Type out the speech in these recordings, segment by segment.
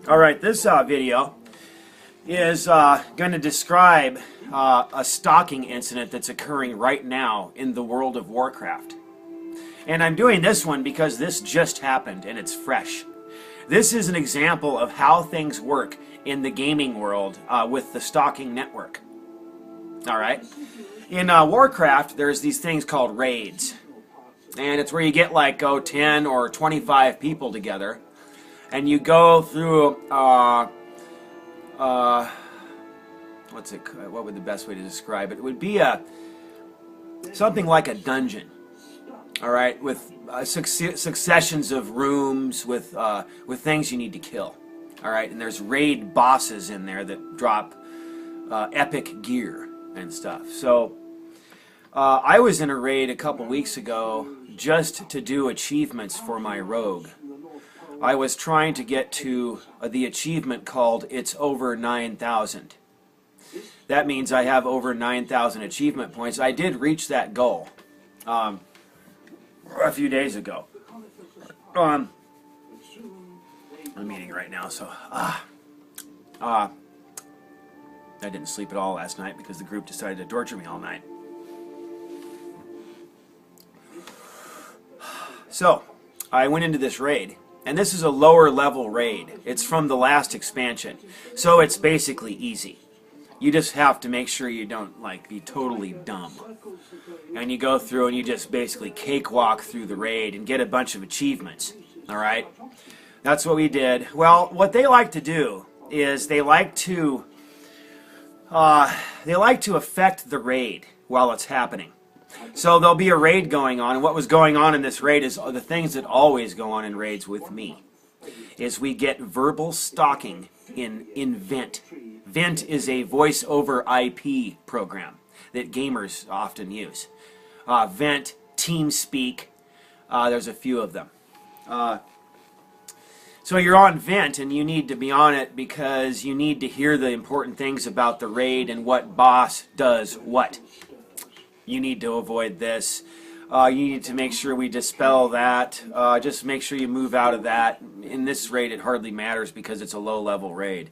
Alright, this video is going to describe a stalking incident that's occurring right now in the world of Warcraft. And I'm doing this one because this just happened and it's fresh. This is an example of how things work in the gaming world with the stalking network. Alright? In Warcraft, there's these things called raids. And it's where you get like, 10 or 25 people together. And you go through, what would the best way to describe it? It would be something like a dungeon, all right, with successions of rooms with things you need to kill, all right, and there's raid bosses in there that drop epic gear and stuff. So I was in a raid a couple weeks ago just to do achievements for my rogue. I was trying to get to the achievement called It's Over 9,000. That means I have over 9,000 achievement points. I did reach that goal a few days ago. I'm eating right now, so I didn't sleep at all last night because the group decided to torture me all night. So I went into this raid. And this is a lower level raid. It's from the last expansion. So it's basically easy. You just have to make sure you don't be totally dumb. And you go through and you just basically cakewalk through the raid and get a bunch of achievements. Alright? That's what we did. Well, what they like to do is they like to affect the raid while it's happening. So there'll be a raid going on, and what was going on in this raid is the things that always go on in raids with me. Is we get verbal stalking in Vent. Vent is a voice over IP program that gamers often use. Vent, TeamSpeak, there's a few of them. So you're on Vent, and you need to be on it because you need to hear the important things about the raid and what boss does what. You need to avoid this. You need to make sure we dispel that. Just make sure you move out of that. In this raid, it hardly matters because it's a low-level raid.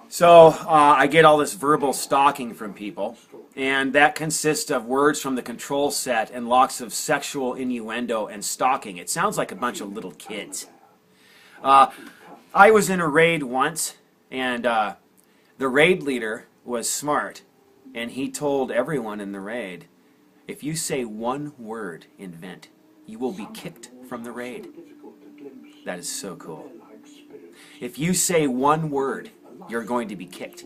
So I get all this verbal stalking from people, and that consists of words from the control set and lots of sexual innuendo and stalking. It sounds like a bunch of little kids. I was in a raid once, and the raid leader was smart. And he told everyone in the raid, if you say one word in Vent, you will be kicked from the raid. That is so cool. If you say one word, you're going to be kicked.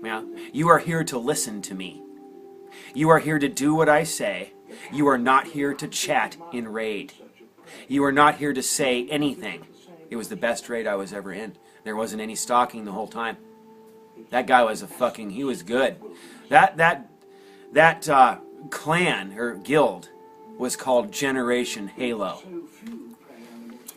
Yeah? You are here to listen to me. You are here to do what I say. You are not here to chat in raid. You are not here to say anything. It was the best raid I was ever in. There wasn't any stalking the whole time. That guy was he was good. That clan or guild was called Generation Halo.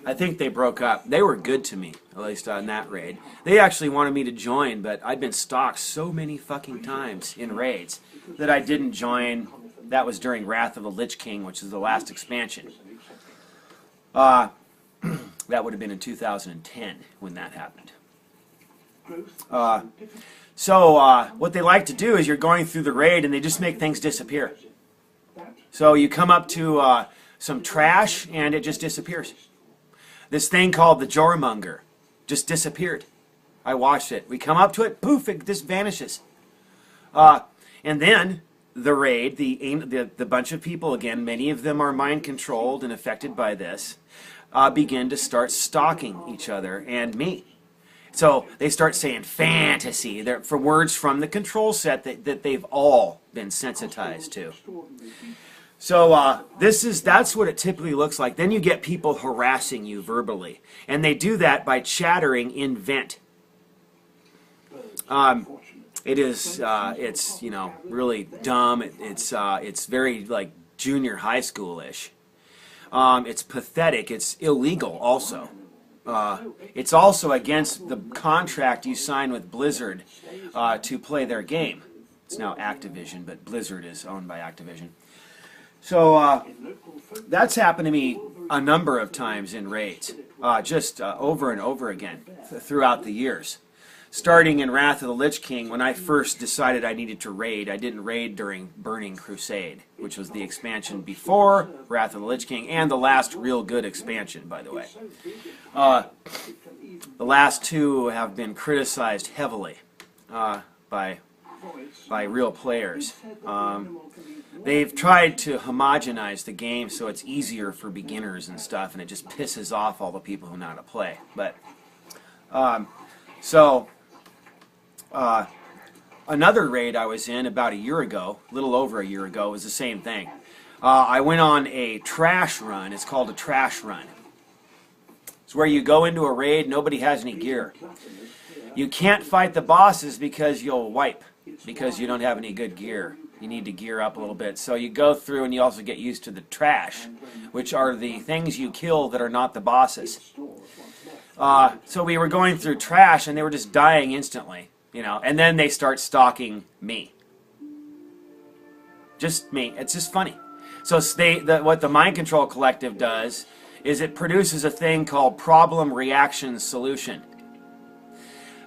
I think they broke up. They were good to me, at least on that raid. They actually wanted me to join, but I'd been stalked so many fucking times in raids that I didn't join. That was during Wrath of the Lich King, which is the last expansion. That would have been in 2010 when that happened. So what they like to do is you're going through the raid and they just make things disappear. So you come up to some trash and it just disappears. This thing called the Jormonger just disappeared. I watched it. We come up to it, poof, it just vanishes. And then the raid, the bunch of people, again, many of them are mind controlled and affected by this, begin to start stalking each other and me. So they start saying fantasy. They're for words from the control set that they've all been sensitized to. So that's what it typically looks like. Then you get people harassing you verbally, and they do that by chattering in Vent. It's really dumb. It's very junior high schoolish. It's pathetic. It's illegal also. It's also against the contract you sign with Blizzard to play their game. It's now Activision, but Blizzard is owned by Activision. So that's happened to me a number of times in raids, just over and over again throughout the years. Starting in Wrath of the Lich King, when I first decided I needed to raid, I didn't raid during Burning Crusade, which was the expansion before Wrath of the Lich King, and the last real good expansion, by the way. The last two have been criticized heavily by real players. They've tried to homogenize the game so it's easier for beginners and stuff, and it just pisses off all the people who know how to play. But another raid I was in about a year ago, a little over a year ago, was the same thing. I went on a trash run. It's called a trash run. It's where you go into a raid, nobody has any gear. You can't fight the bosses because you'll wipe, because you don't have any good gear. You need to gear up a little bit. So you go through and you also get used to the trash, which are the things you kill that are not the bosses. So we were going through trash and they were just dying instantly, you know, and then they start stalking me. Just me. It's just funny. So what the Mind Control Collective does is it produces a thing called problem reaction solution.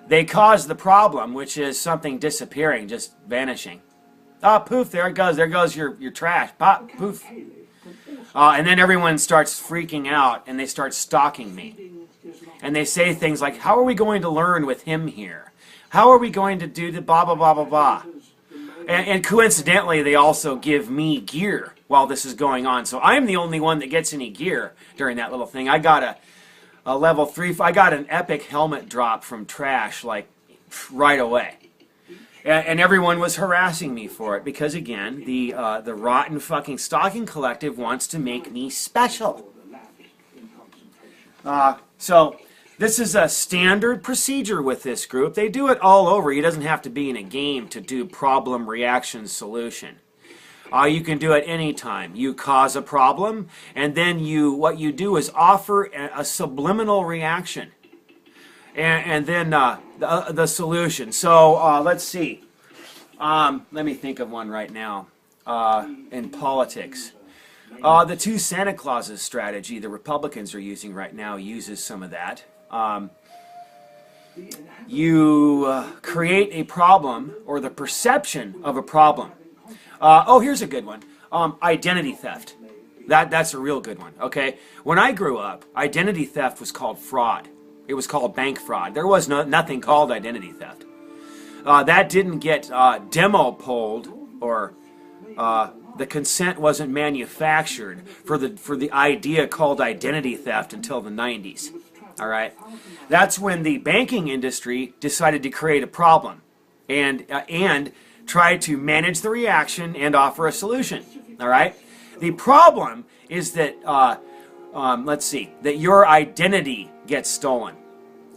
They cause the problem, which is something disappearing, just vanishing. Ah, poof, there it goes. There goes your trash. Pop, poof. And then everyone starts freaking out, and they start stalking me. And they say things like, how are we going to learn with him here? How are we going to do the blah, blah, blah, blah, blah? And coincidentally, they also give me gear while this is going on. So I'm the only one that gets any gear during that little thing. I got a level 3, I got an epic helmet drop from trash, like, right away. And everyone was harassing me for it because, again, the rotten fucking Stalking Collective wants to make me special. So this is a standard procedure with this group. They do it all over. He doesn't have to be in a game to do problem reaction solution. You can do it anytime. You cause a problem, and then what you do is offer a subliminal reaction. And then the solution. So let's see. Let me think of one right now. In politics, the two Santa Clauses strategy the Republicans are using right now uses some of that. You create a problem or the perception of a problem. Oh, here's a good one. Identity theft. That's a real good one. Okay, when I grew up, identity theft was called fraud. It was called bank fraud. There was nothing called identity theft. That didn't get demo polled, or the consent wasn't manufactured for the idea called identity theft until the 90s. All right, that's when the banking industry decided to create a problem and try to manage the reaction and offer a solution. All right, the problem is that let's see, that your identity gets stolen.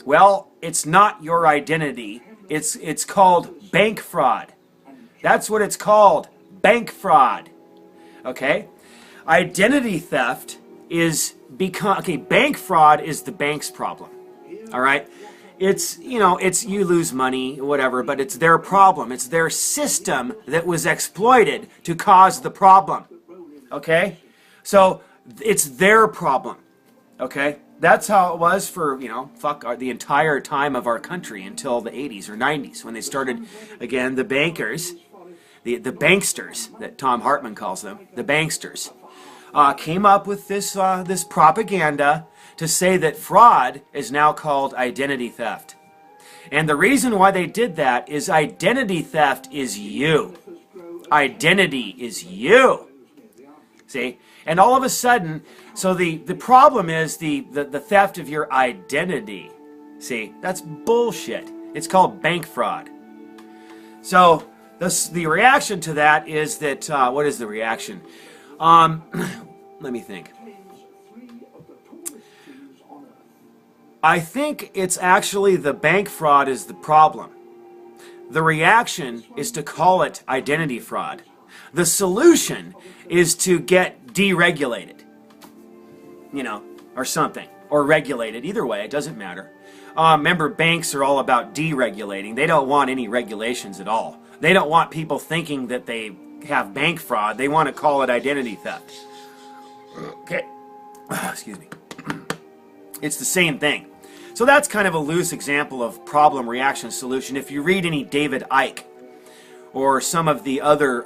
Well, it's not your identity. It's called bank fraud. That's what it's called, bank fraud. Okay? Identity theft is bank fraud is the bank's problem. All right? It's, you lose money, whatever, but it's their problem. It's their system that was exploited to cause the problem. Okay? So it's their problem. Okay? That's how it was for, the entire time of our country until the 80s or 90s when they started, again, the bankers, the banksters that Tom Hartman calls them, the banksters, came up with this propaganda to say that fraud is now called identity theft. And the reason why they did that is identity theft is you. Identity is you. See? And all of a sudden, so the problem is the theft of your identity. See, that's bullshit. It's called bank fraud. So the reaction to that is that, what is the reaction? Let me think. I think it's actually the bank fraud is the problem. The reaction is to call it identity fraud. The solution is to get deregulated, or something, or regulated. Either way, it doesn't matter. Remember, banks are all about deregulating. They don't want any regulations at all. They don't want people thinking that they have bank fraud. They want to call it identity theft. Okay. Excuse me. It's the same thing. So that's kind of a loose example of problem, reaction, solution. If you read any David Icke or some of the other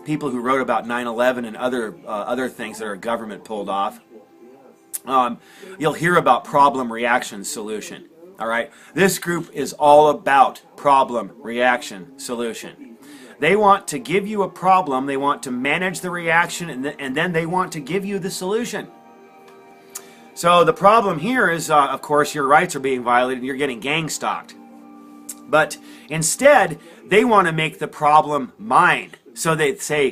people who wrote about 9/11 and other things that our government pulled off, you'll hear about problem, reaction, solution. All right? This group is all about problem, reaction, solution. They want to give you a problem, they want to manage the reaction, and then they want to give you the solution. So the problem here is, of course, your rights are being violated and you're getting gang stalked. But instead, they want to make the problem mine. So they say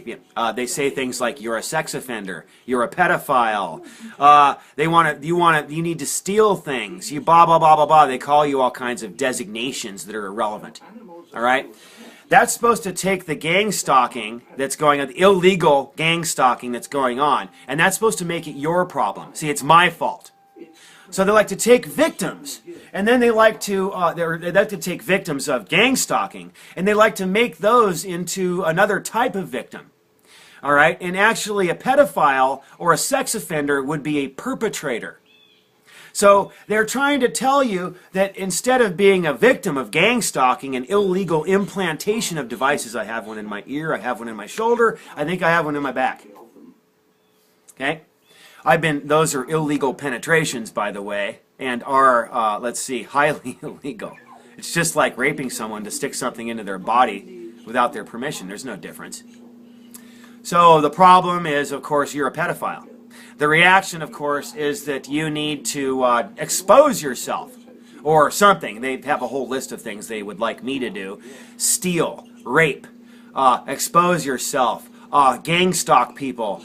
things like you're a sex offender, you're a pedophile. You need to steal things. You blah blah blah blah blah. They call you all kinds of designations that are irrelevant. All right. That's supposed to take the gang stalking that's going on, the illegal gang stalking that's going on, and that's supposed to make it your problem. See, it's my fault. So they like to take victims, and then they like to take victims of gang stalking, and they like to make those into another type of victim. All right, and actually, a pedophile or a sex offender would be a perpetrator. So they're trying to tell you that instead of being a victim of gang stalking and illegal implantation of devices, I have one in my ear, I have one in my shoulder, I think I have one in my back. Okay? Those are illegal penetrations, by the way, and are, let's see, highly illegal. It's just like raping someone to stick something into their body without their permission. There's no difference. So the problem is, of course, you're a pedophile. The reaction, of course, is that you need to expose yourself or something. They have a whole list of things they would like me to do. Steal, rape, expose yourself, gang stalk people,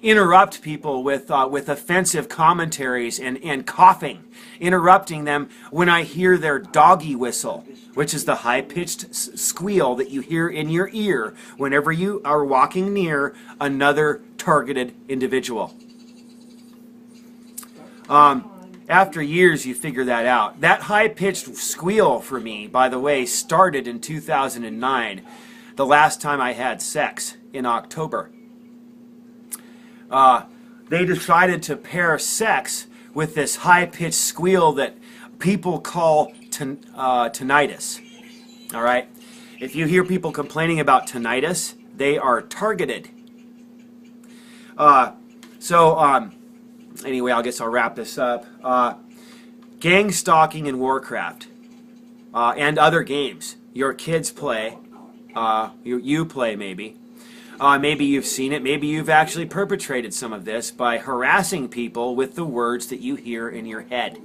interrupt people with offensive commentaries and coughing, interrupting them when I hear their doggy whistle, which is the high-pitched squeal that you hear in your ear whenever you are walking near another targeted individual. After years, you figure that out. That high-pitched squeal for me, by the way, started in 2009, the last time I had sex, in October. They decided to pair sex with this high-pitched squeal that people call tinnitus. All right? If you hear people complaining about tinnitus, they are targeted. Anyway, I guess I'll wrap this up. Gang stalking in Warcraft and other games. Your kids play. You play, maybe. Maybe you've seen it. Maybe you've actually perpetrated some of this by harassing people with the words that you hear in your head.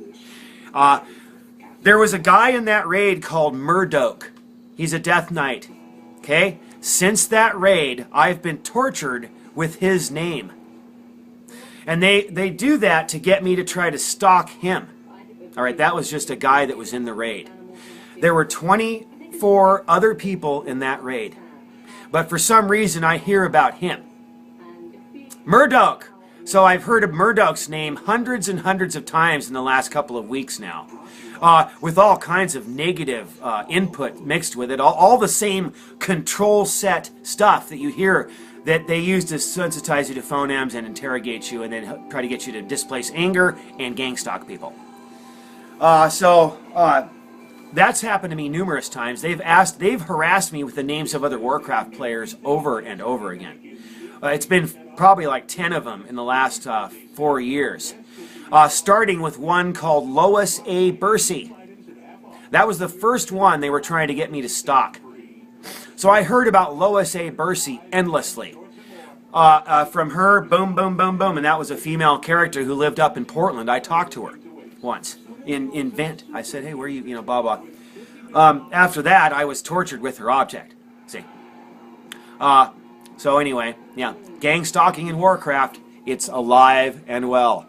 There was a guy in that raid called Murdoch. He's a Death Knight. Okay? Since that raid, I've been tortured with his name. And they do that to get me to try to stalk him. All right, that was just a guy that was in the raid. There were 24 other people in that raid. But for some reason, I hear about him. Murdoch! So I've heard of Murdoch's name hundreds and hundreds of times in the last couple of weeks now. With all kinds of negative input mixed with it. All the same control set stuff that you hear that they use to sensitize you to phonemes and interrogate you and then try to get you to displace anger and gang stalk people. That's happened to me numerous times. They've harassed me with the names of other Warcraft players over and over again. It's been probably like 10 of them in the last 4 years. Starting with one called Lois A. Bursey. That was the first one they were trying to get me to stalk. So I heard about Lois A. Bursey endlessly. From her, boom, boom, boom, boom, and that was a female character who lived up in Portland. I talked to her once in Vent. I said, hey, where are you, blah, blah. After that, I was tortured with her object. See? So anyway, yeah, gang stalking in Warcraft, it's alive and well.